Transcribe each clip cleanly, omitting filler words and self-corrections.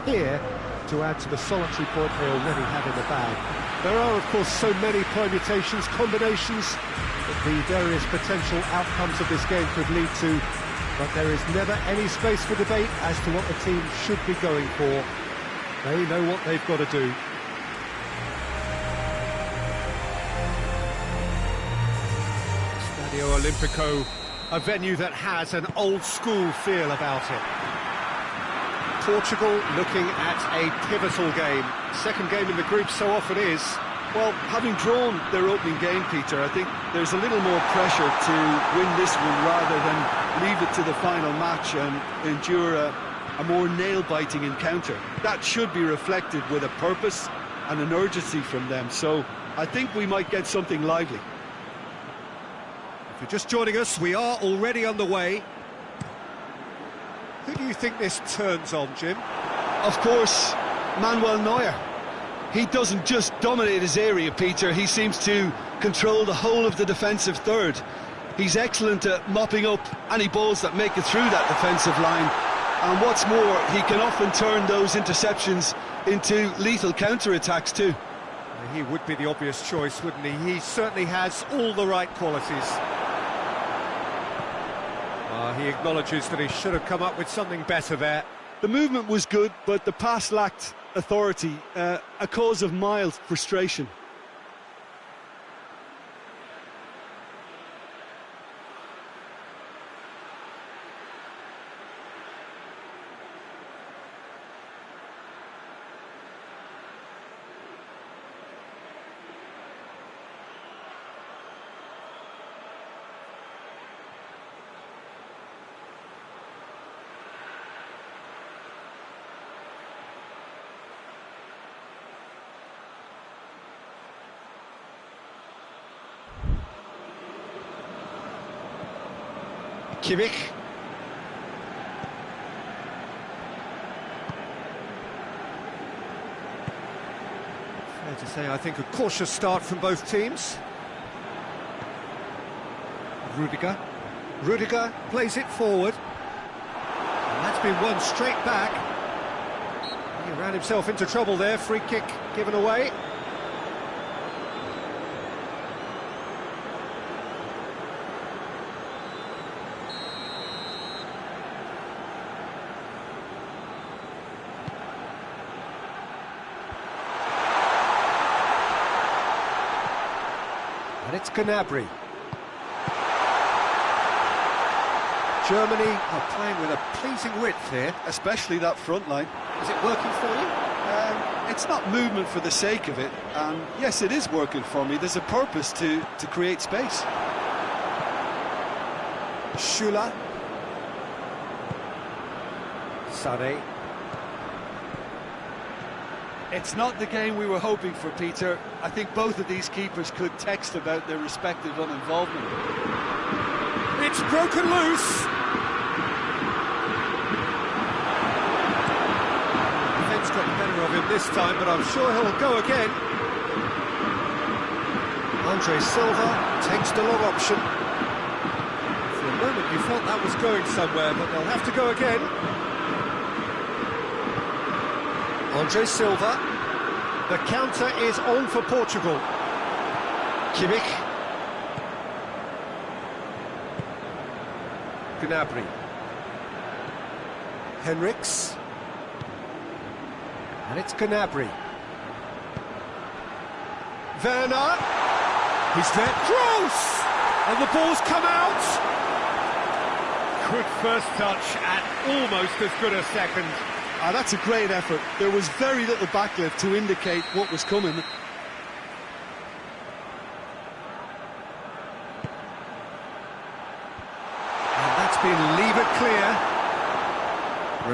here to add to the solitary point they already have in the bag. There are, of course, so many permutations, combinations that the various potential outcomes of this game could lead to, but there is never any space for debate as to what the team should be going for. They know what they've got to do. Stadio Olimpico, a venue that has an old-school feel about it. Portugal looking at a pivotal game. Second game in the group so often is. Well, having drawn their opening game, Peter, I think there's a little more pressure to win this one rather than leave it to the final match and endure a more nail-biting encounter. That should be reflected with a purpose and an urgency from them. So I think we might get something lively. If you're just joining us, we are already underway. Who do you think this turns on, Jim? Of course, Manuel Neuer. He doesn't just dominate his area, Peter, he seems to control the whole of the defensive third. He's excellent at mopping up any balls that make it through that defensive line. And what's more, he can often turn those interceptions into lethal counter-attacks too. He would be the obvious choice, wouldn't he? He certainly has all the right qualities. He acknowledges that he should have come up with something better there. The movement was good, but the pass lacked authority, a cause of mild frustration. Kimmich. Fair to say, I think, a cautious start from both teams. Rudiger. Rudiger plays it forward. And that's been won straight back. He ran himself into trouble there. Free kick given away. And it's Gnabry. Germany are playing with a pleasing width here. Especially that front line. Is it working for you? It's not movement for the sake of it, and yes, it is working for me. There's a purpose to create space. Schüller. Sané. It's not the game we were hoping for, Peter. I think both of these keepers could text about their respective uninvolvement. It's broken loose. Defence got the better of him this time, but I'm sure he'll go again. Andre Silva takes the long option. For a moment you felt that was going somewhere, but they'll have to go again. Andre Silva. The counter is on for Portugal. Kimmich. Gnabry. Henriks. And it's Gnabry. Werner. He's there. Cross! And the ball's come out. Quick first touch and almost as good a second. That's a great effort. There was very little backlift to indicate what was coming. And that's been lever clear.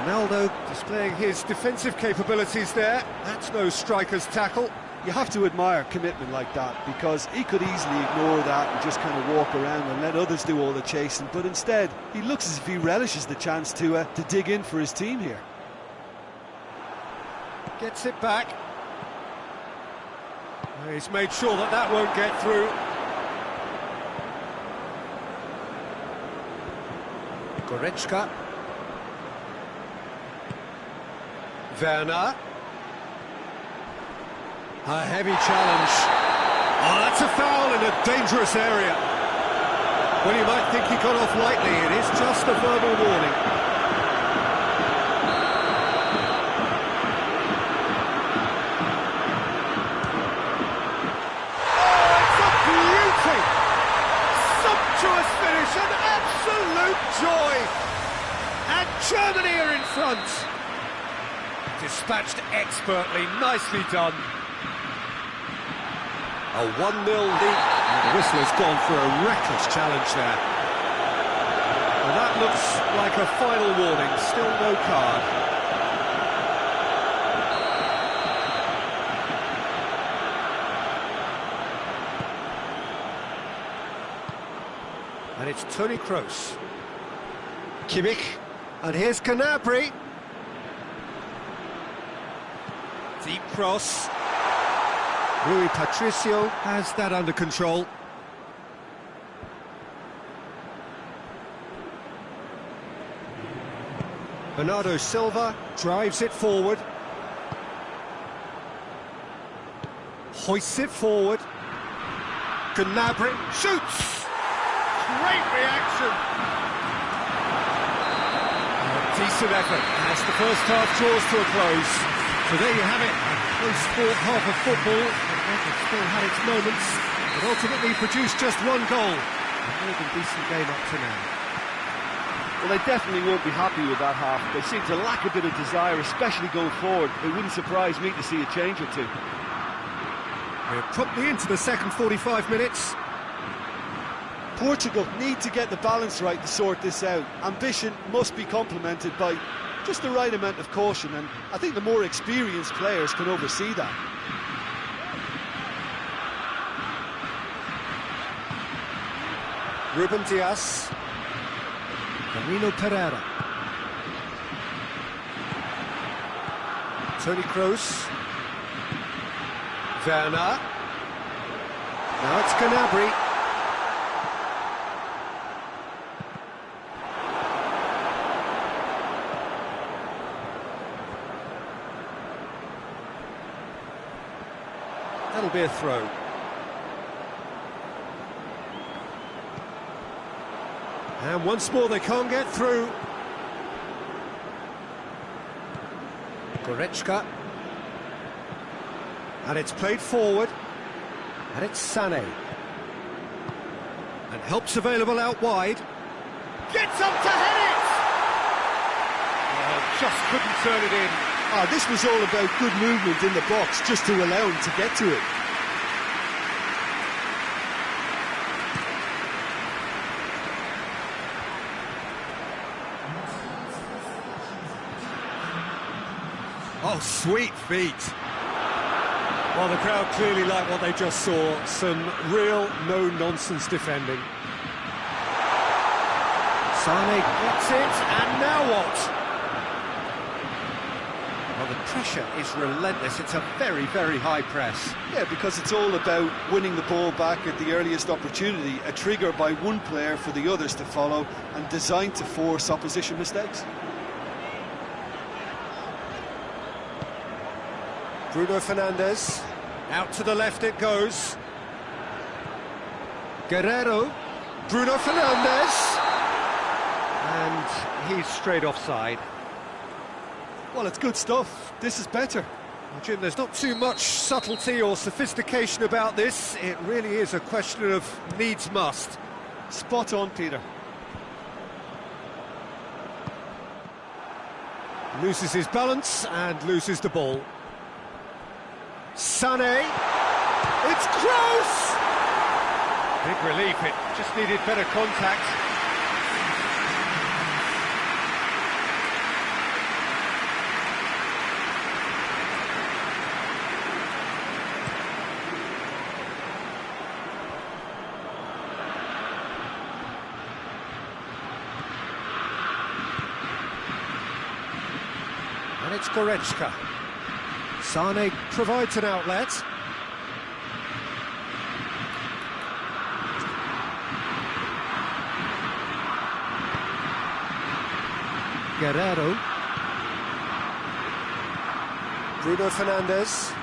Ronaldo displaying his defensive capabilities there. That's no striker's tackle. You have to admire commitment like that, because he could easily ignore that and just kind of walk around and let others do all the chasing. But instead, he looks as if he relishes the chance to dig in for his team here. Gets it back. He's made sure that that won't get through. Goretzka. Werner. A heavy challenge. Oh, that's a foul in a dangerous area. Well, you might think he got off lightly. It is just a verbal warning. Oh, it's a beauty! Sumptuous finish, an absolute joy! And Germany are in front. Dispatched expertly, nicely done. A 1-0 lead. And the whistler's gone for a reckless challenge there. And that looks like a final warning, still no card. And it's Toni Kroos. Kimmich. And here's Gnabry. Deep cross. Rui Patricio has that under control. Bernardo Silva drives it forward. Hoists it forward. Gnabry shoots! Great reaction! Decent effort as the first half draws to a close. So there you have it, a close-fought half of football. It still had its moments, but ultimately produced just one goal. A more than decent game up to now. Well, they definitely won't be happy with that half. They seem to lack a bit of desire, especially going forward. It wouldn't surprise me to see a change or two. We're promptly into the second 45 minutes. Portugal need to get the balance right to sort this out. Ambition must be complemented by just the right amount of caution, and I think the more experienced players can oversee that. Ruben Dias. Camilo Pereira. Toni Kroos. Werner. Now it's Gnabry. That'll be a throw. And once more they can't get through. Goretzka. And it's played forward. And it's Sané. And help's available out wide. Gets up to head it! Oh, just couldn't turn it in. Ah, this was all about good movement in the box, just to allow him to get to it. Oh, sweet feet. Well, the crowd clearly like what they just saw. Some real no-nonsense defending. Sané gets it, and now what? Well, the pressure is relentless. It's a very, very high press. Yeah, because it's all about winning the ball back at the earliest opportunity, a trigger by one player for the others to follow, and designed to force opposition mistakes. Bruno Fernandes, out to the left it goes. Guerrero, Bruno Fernandes, and he's straight offside. Well, it's good stuff. This is better. Well, Jim, there's not too much subtlety or sophistication about this. It really is a question of needs must. Spot on, Peter. Loses his balance and loses the ball. Sané, it's Kroos! Big relief, it just needed better contact. And it's Goretzka. Sané provides an outlet. Guerrero. Bruno Fernandes.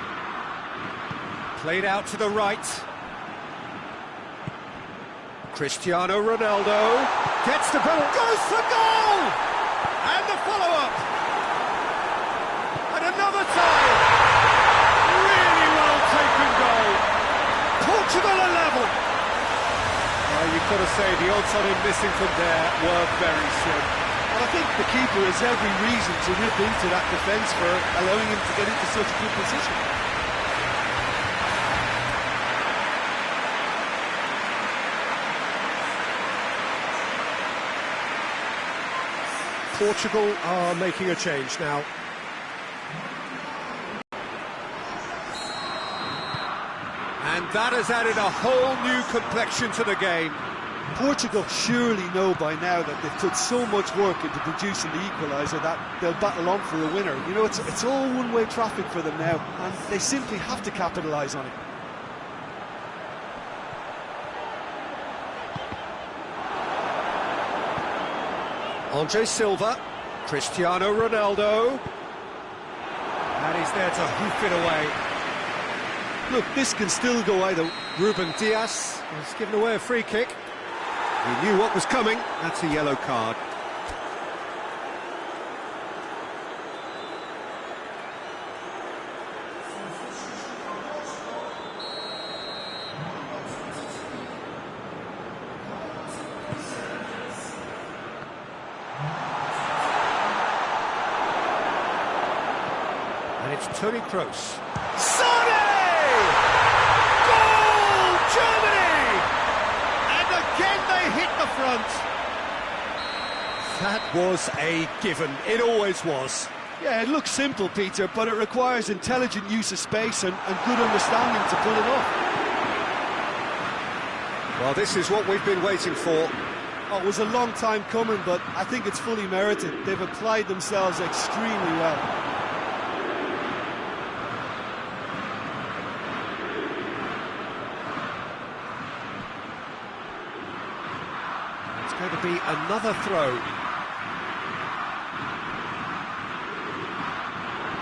Played out to the right. Cristiano Ronaldo gets the ball, goes for goal! And the follow-up! And another time! Really well taken goal! Portugal are level! You've got to say the odds on him missing from there were very slim. And I think the keeper has every reason to rip into that defence for allowing him to get into such a good position. Portugal are making a change now. And that has added a whole new complexion to the game. Portugal surely know by now that they've put so much work into producing the equaliser that they'll battle on for a winner. You know, it's all one-way traffic for them now, and they simply have to capitalise on it. Andre Silva, Cristiano Ronaldo, and he's there to hoof it away. Look, this can still go either. Ruben Dias has given away a free kick. He knew what was coming. That's a yellow card. And it's Toni Kroos. Sané! Goal! Germany! And again they hit the front. That was a given. It always was. Yeah, it looks simple, Peter, but it requires intelligent use of space and good understanding to pull it off. Well, this is what we've been waiting for. Oh, it was a long time coming, but I think it's fully merited. They've applied themselves extremely well. Going to be another throw.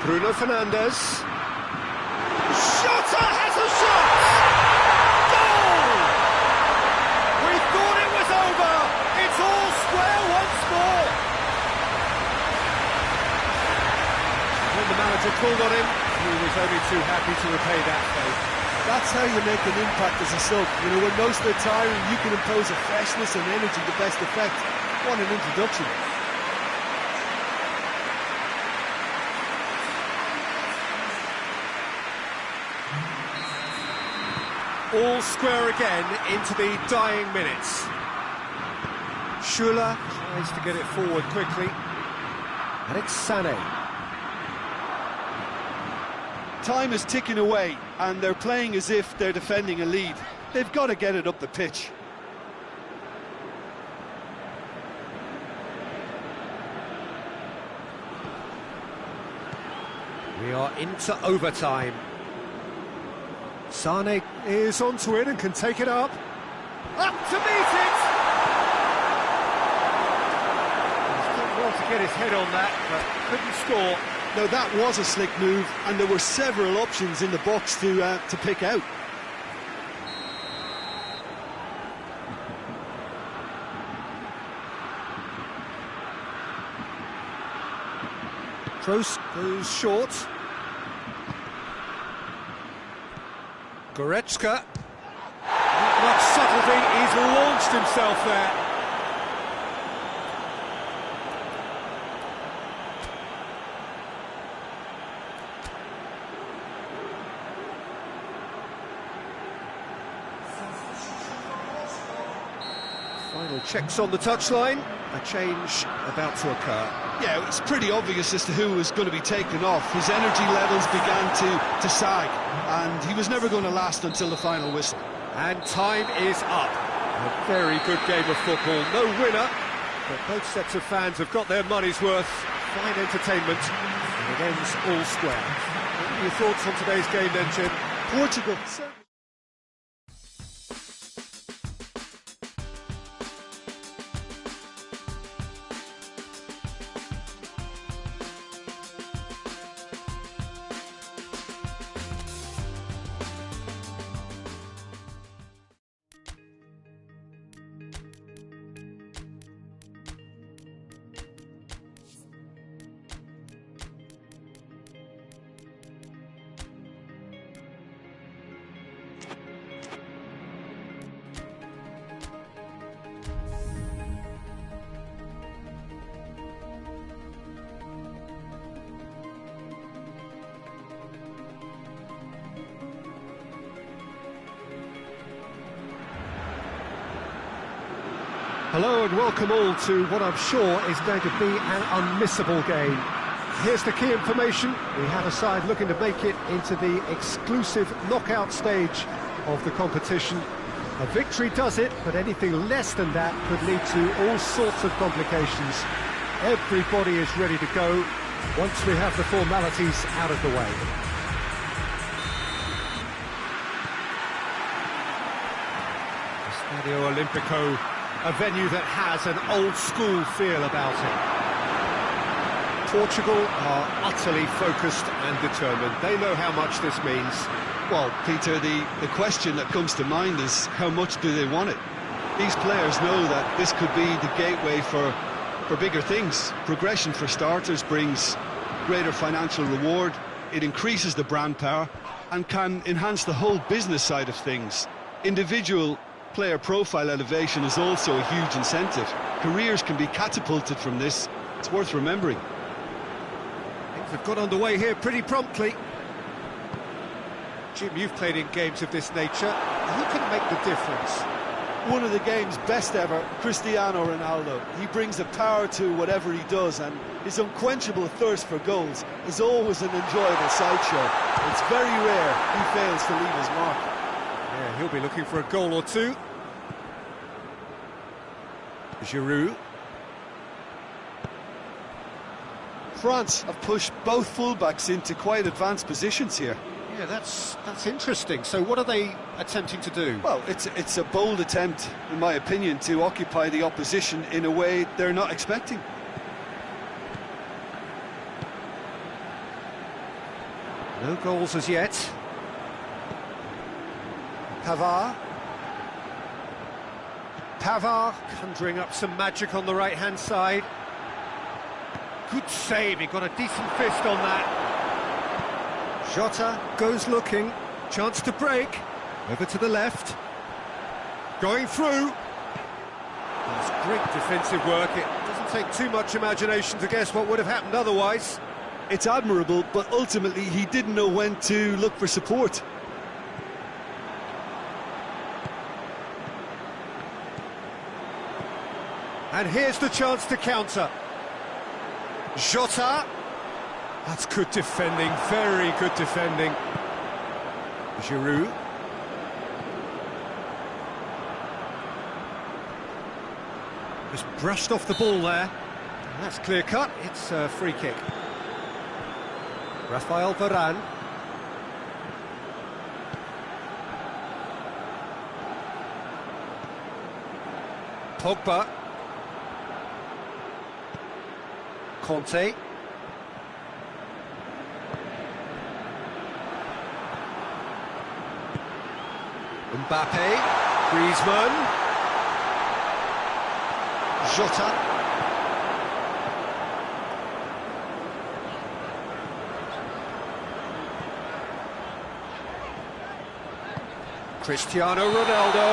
Bruno Fernandes. Shota has a shot! Goal! We thought it was over. It's all square once more. When the manager called on him, he was only too happy to repay that favour. That's how you make an impact as a sub. You know, when most are tiring, you can impose a freshness and energy to best effect. What an introduction. All square again into the dying minutes. Schürrle tries to get it forward quickly. And it's Sané. Time is ticking away, and they're playing as if they're defending a lead. They've got to get it up the pitch. We are into overtime. Sané is onto it and can take it up. Up to meet it! He's done well to get his head on that, but couldn't score. Now that was a slick move, and there were several options in the box to pick out. Kroos goes short. Goretzka. Not much subtlety, he's launched himself there. Final checks on the touchline. A change about to occur. Yeah, it was pretty obvious as to who was going to be taken off. His energy levels began to sag, and he was never going to last until the final whistle. And time is up. A very good game of football. No winner, but both sets of fans have got their money's worth. Fine entertainment, and it ends all square. What are your thoughts on today's game then, Jim? Portugal. Hello and welcome all to what I'm sure is going to be an unmissable game. Here's the key information. We have a side looking to make it into the exclusive knockout stage of the competition. A victory does it, but anything less than that could lead to all sorts of complications. Everybody is ready to go once we have the formalities out of the way. Stadio Olimpico, a venue that has an old-school feel about it. Portugal are utterly focused and determined. They know how much this means. Well, Peter, the question that comes to mind is how much do they want it? These players know that this could be the gateway for bigger things. Progression, for starters, brings greater financial reward, it increases the brand power and can enhance the whole business side of things. Individual player profile elevation is also a huge incentive. Careers can be catapulted from this. It's worth remembering. Things have got underway here pretty promptly. Jim, you've played in games of this nature. Who can make the difference? One of the game's best ever, Cristiano Ronaldo. He brings the power to whatever he does, and his unquenchable thirst for goals is always an enjoyable sideshow. It's very rare he fails to leave his mark. Yeah, he'll be looking for a goal or two. Giroud. France have pushed both fullbacks into quite advanced positions here. Yeah, that's interesting. So what are they attempting to do? Well, it's a bold attempt, in my opinion, to occupy the opposition in a way they're not expecting. No goals as yet. Pavard conjuring up some magic on the right-hand side. Good save, he got a decent fist on that. Jota goes looking, chance to break, over to the left, going through. That's great defensive work. It doesn't take too much imagination to guess what would have happened otherwise. It's admirable, but ultimately he didn't know when to look for support. And here's the chance to counter. Jota. That's good defending, very good defending. Giroud. Just brushed off the ball there. And that's clear cut, it's a free kick. Rafael Varane. Pogba. Conte. Mbappe, Griezmann, Jota. Cristiano Ronaldo.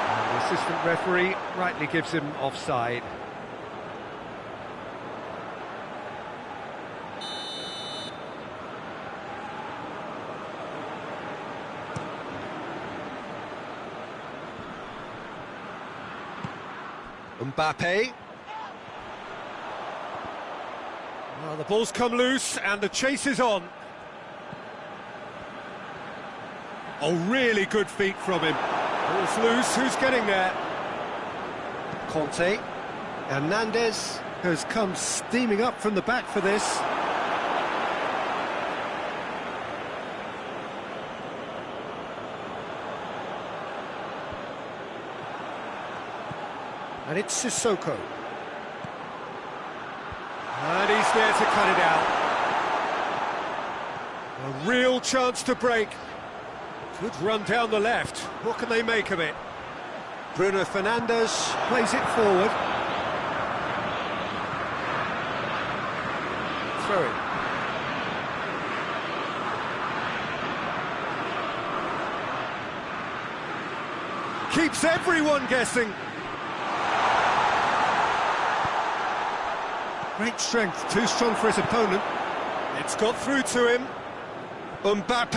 And the assistant referee rightly gives him offside. Mbappe. Well, the ball's come loose and the chase is on. Oh, really good feet from him. Ball's loose, who's getting there? Conte. Hernandez has come steaming up from the back for this. And it's Sissoko. And he's there to cut it out. A real chance to break. Good run down the left. What can they make of it? Bruno Fernandes plays it forward. Throw it. Keeps everyone guessing. Great strength, too strong for his opponent. It's got through to him. Mbappe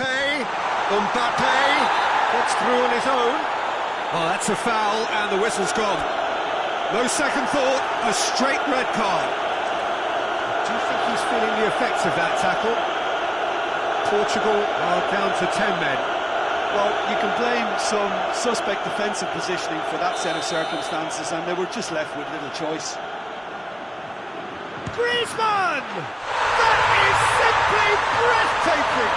gets through on his own. Oh, that's a foul, and the whistle's gone. No second thought, a straight red card. Do you think he's feeling the effects of that tackle? Portugal are down to 10 men. Well, you can blame some suspect defensive positioning for that set of circumstances, and they were just left with little choice. Griezmann! That is simply breathtaking!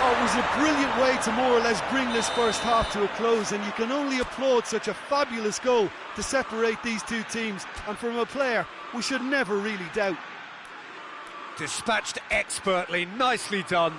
Oh, it was a brilliant way to more or less bring this first half to a close, and you can only applaud such a fabulous goal to separate these two teams, and from a player we should never really doubt. Dispatched expertly, nicely done.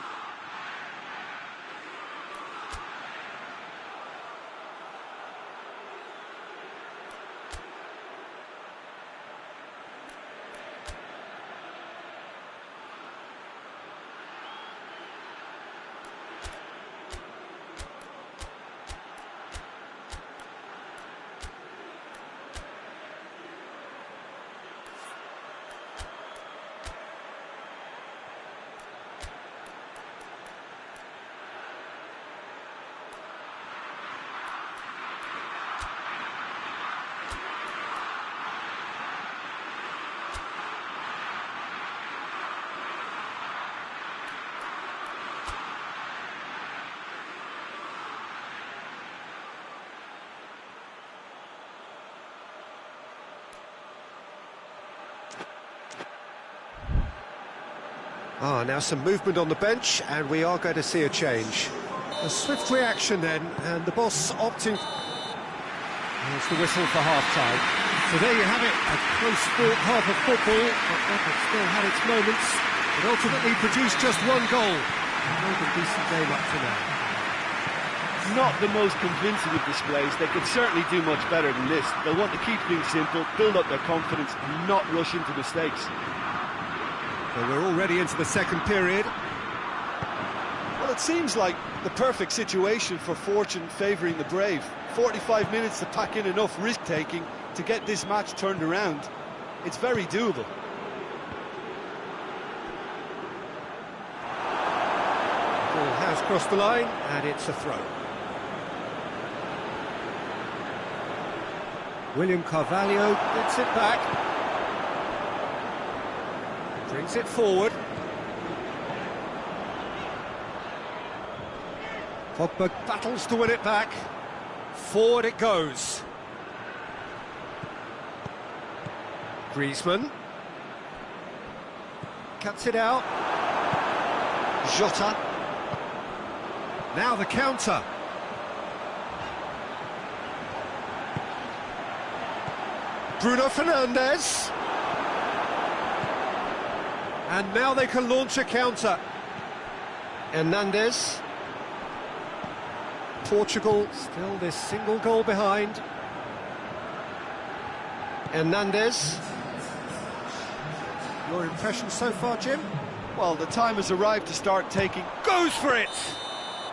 Now some movement on the bench, and we are going to see a change. A swift reaction then, and the boss opting... There's the whistle for half-time. So there you have it, a close-fought half of football, but one that still had its moments. It ultimately produced just one goal. Another decent game up to now. Not the most convincing of displays. They could certainly do much better than this. They'll want to keep things simple, build up their confidence, and not rush into mistakes. Well, we're already into the second period. Well, it seems like the perfect situation for fortune favouring the brave. 45 minutes to pack in enough risk-taking to get this match turned around. It's very doable. Ball has crossed the line, and it's a throw. William Carvalho gets it back. Brings it forward. Pogba battles to win it back. Forward it goes. Griezmann. Cuts it out. Jota. Now the counter. Bruno Fernandes. And now they can launch a counter. Hernandez. Portugal still this single goal behind. Hernandez. Your impression so far, Jim? Well, the time has arrived to start taking... Goes for it!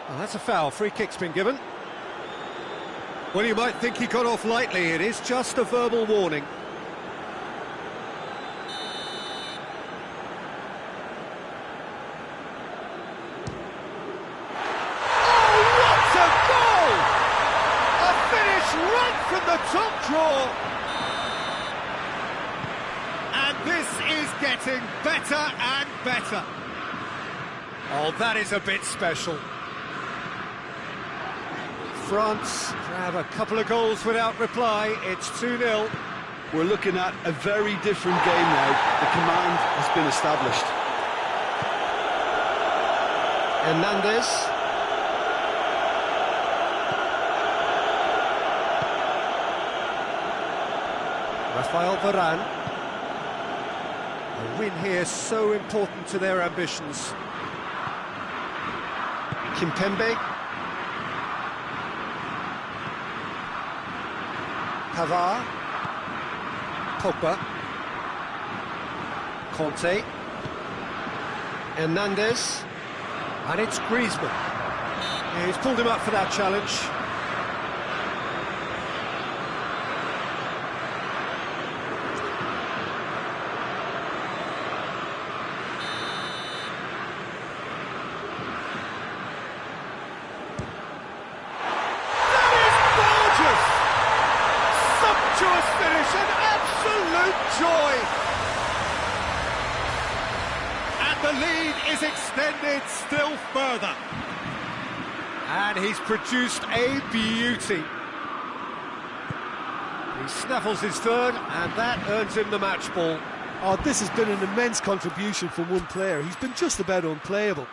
Well, that's a foul. Free kick's been given. Well, you might think he got off lightly. It is just a verbal warning. From the top draw. And this is getting better and better. Oh, that is a bit special. France grab a couple of goals without reply. It's 2-0. We're looking at a very different game now. The command has been established. Hernandez. Rafael Varane. A win here so important to their ambitions. Kimpembe. Pavard. Pogba. Conte. Hernandez. And it's Griezmann. Yeah, he's pulled him up for that challenge. is extended still further. And he's produced a beauty. He snaffles his third, and that earns him the match ball. Oh, this has been an immense contribution from one player. He's been just about unplayable.